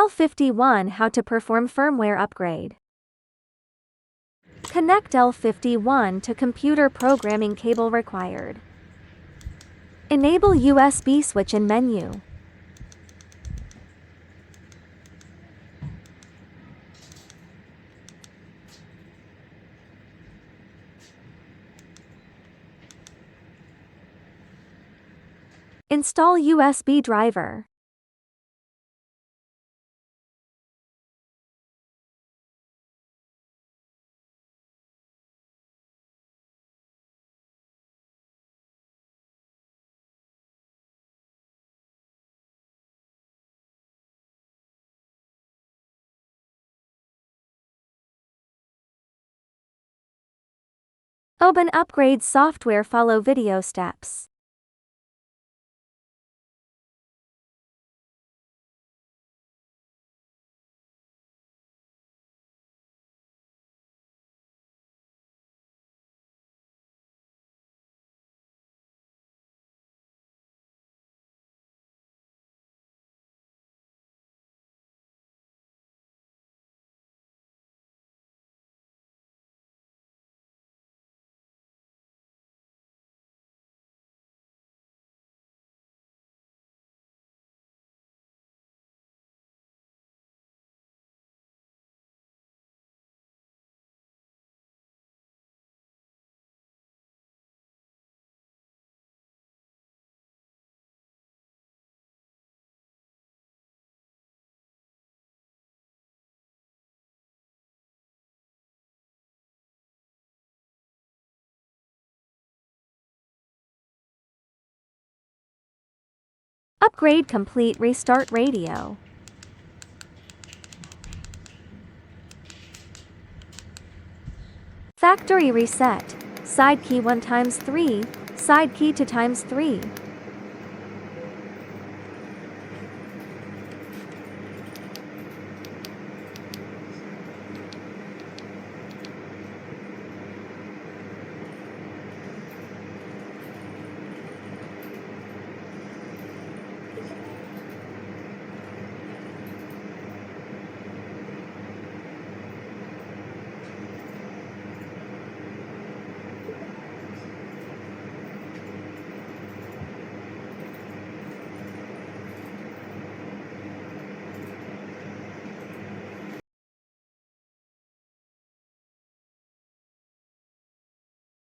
L51 How to perform firmware upgrade. Connect L51 to computer programming cable required. Enable USB switch in menu. Install USB driver. Open upgrade software. Follow video steps. Upgrade complete. Restart radio. Factory reset. Side key 1 times 3. Side key 2 times 3.